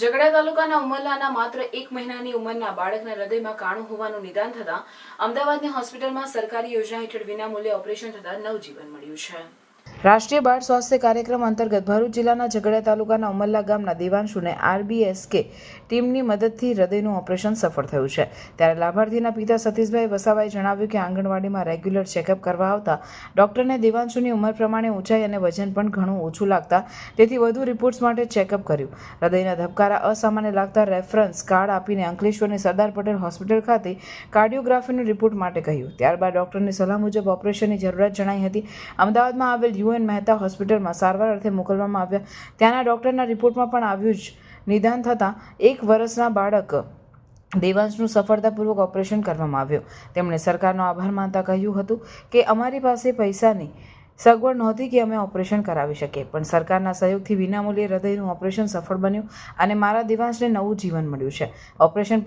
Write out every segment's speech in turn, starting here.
ઝઘડા તાલુકાના ઉમરલાના માત્ર 1 મહિનાની ઉંમરના બાળકના હૃદયમાં કાણું હોવાનું નિદાન થતાં અમદાવાદની હોસ્પિટલમાં સરકારી યોજના હેઠળ વિનામૂલ્યે ઓપરેશન થતાં નવજીવન મળ્યું છે। રાષ્ટ્રીય બાળ સ્વાસ્થ્ય કાર્યક્રમ અંતર્ગત ભરૂચ જિલ્લાના ઝઘડા તાલુકાના ઉમરલા ગામના દેવાંશુને RBSK ટીમની મદદથી હૃદયનું ઓપરેશન સફળ થયું છે। ત્યારે લાભાર્થીના પિતા સતીશભાઈ વસાવાએ જણાવ્યું કે આંગણવાડીમાં રેગ્યુલર ચેકઅપ કરવા આવતા ડોક્ટરને દેવાંશુની ઉંમર પ્રમાણે ઊંચાઈ અને વજન પણ ઘણું ઓછું લાગતા તેથી વધુ રિપોર્ટ્સ માટે ચેકઅપ કર્યું। હૃદયના ધબકારા અસામાન્ય લાગતા રેફરન્સ કાર્ડ આપીને અંકલેશ્વરની સરદાર પટેલ હોસ્પિટલ ખાતે કાર્ડિયોગ્રાફીની રિપોર્ટ માટે કહ્યું। ત્યારબાદ ડોક્ટરની સલાહ મુજબ ઓપરેશનની જરૂરિયાત જણાઈ હતી। અમદાવાદમાં આવેલ UN મહેતા હોસ્પિટલમાં સારવાર અર્થે મોકલવામાં આવ્યા। ત્યાંના ડોક્ટરના રિપોર્ટમાં પણ આવ્યું જ નિદાન થતાં 1 વર્ષના બાળક દેવાંશનું સફળતાપૂર્વક ઓપરેશન કરવામાં આવ્યું। તેમણે સરકારનો આભાર માનતા કહ્યું હતું કે અમારી પાસે પૈસાની સગવડ નહોતી કે અમે ઓપરેશન કરાવી શકીએ, પણ સરકારના સહયોગથી વિનામૂલ્યે હૃદયનું ઓપરેશન સફળ બન્યું અને મારા દેવાંશને નવું જીવન મળ્યું છે। ઓપરેશન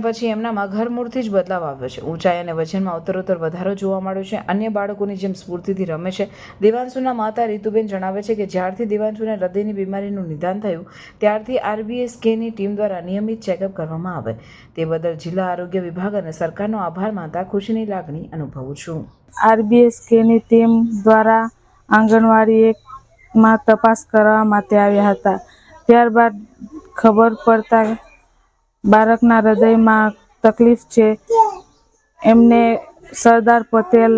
પછી એમનામાં ઘરમૂળથી જ બદલાવ આવ્યો છે। ઊંચાઈ અને વજનમાં ઉત્તરોત્તર વધારો જોવા મળ્યો છે। અન્ય બાળકોની જેમ સ્ફૂર્તિથી રમે છે। દેવાંશુના માતા રીતુબેન જણાવે છે કે જ્યારથી દેવાંશુને હૃદયની બીમારીનું નિદાન થયું ત્યારથી RBSKની ટીમ દ્વારા નિયમિત ચેકઅપ કરવામાં આવે તે બદલ જિલ્લા આરોગ્ય વિભાગ અને સરકારનો આભાર માનતા ખુશીની લાગણી અનુભવું છું। RBSKની ટીમ દ્વારા આંગણવાડીમાં તપાસ કરવા માટે આવ્યા હતા। ત્યારબાદ ખબર પડતા બાળકના હૃદયમાં તકલીફ છે। એમને સરદાર પટેલ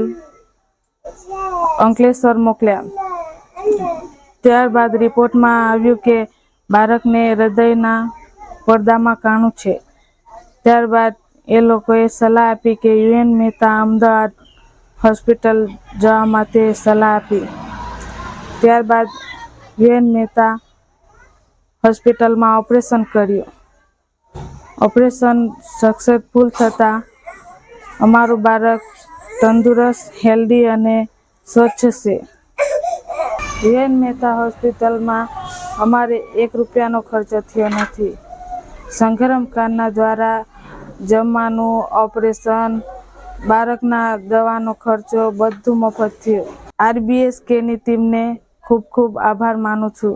અંકલેશ્વર મોકલ્યા। ત્યારબાદ રિપોર્ટમાં આવ્યું કે બાળકને હૃદયના પડદામાં કાણું છે। ત્યારબાદ એ લોકોએ સલાહ આપી કે UN મહેતા અમદાવાદ હોસ્પિટલ જવા માટે સલાહ આપી। ત્યારબાદ UN મહેતા હોસ્પિટલમાં ઓપરેશન કર્યું। ઓપરેશન સક્સેસફુલ થતાં અમારું બાળક તંદુરસ્ત, હેલ્ધી અને સ્વચ્છ છે। UN મહેતા હોસ્પિટલમાં અમારે 1 રૂપિયાનો ખર્ચો થયો નથી। સંઘરમ કાર્ડના દ્વારા જમવાનું, ઓપરેશન, બાળકના દવાનો ખર્ચો બધું મફત થયું। RBSKની ટીમને खूब खूब आभार मानू छू।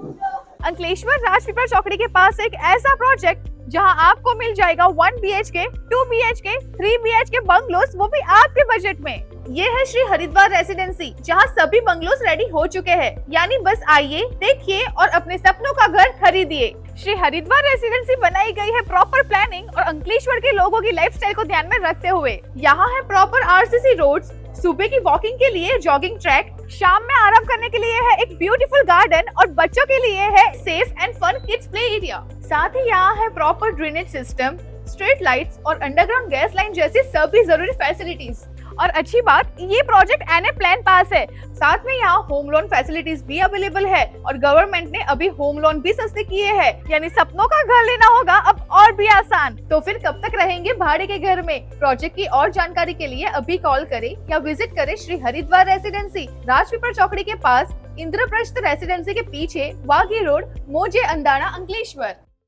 अंकलेश्वर राजपीपल चौकड़ी के पास एक ऐसा प्रोजेक्ट जहां आपको मिल जाएगा 1 BHK, 2 BHK, 3 BHK बंगलोस, वो भी आपके बजट में। ये है श्री हरिद्वार रेसिडेंसी, जहां सभी बंगलोस रेडी हो चुके हैं, यानी बस आइए, देखिए और अपने सपनों का घर खरीदिए। श्री हरिद्वार रेसिडेंसी बनाई गई है प्रॉपर प्लानिंग और अंकलेश्वर के लोगों की लाइफस्टाइल को ध्यान में रखते हुए। यहाँ है प्रॉपर RCC रोड्स, सुबह की वॉकिंग के लिए जॉगिंग ट्रैक, शाम में आराम करने के लिए है एक ब्यूटीफुल गार्डन और बच्चों के लिए है safe and fun kids play area. साथ ही यहाँ है proper drainage system, street lights और अंडरग्राउंड गैस लाइन जैसी सभी जरूरी फैसिलिटीज। और अच्छी बात, ये प्रोजेक्ट NA प्लान पास है। साथ में यहाँ होम लोन फैसिलिटीज भी अवेलेबल है और गवर्नमेंट ने अभी होम लोन भी सस्ते किए हैं, यानी सपनों का घर लेना होगा अब और भी आसान। तो फिर कब तक रहेंगे भाड़े के घर में? प्रोजेक्ट की और जानकारी के लिए अभी कॉल करें या विजिट करें श्री हरिद्वार रेसिडेंसी, राजपीपल चौकड़ी के पास, इंद्रप्रस्थ रेसिडेंसी के पीछे, वाघी रोड, मोजे अंदाना, अंकलेश्वर।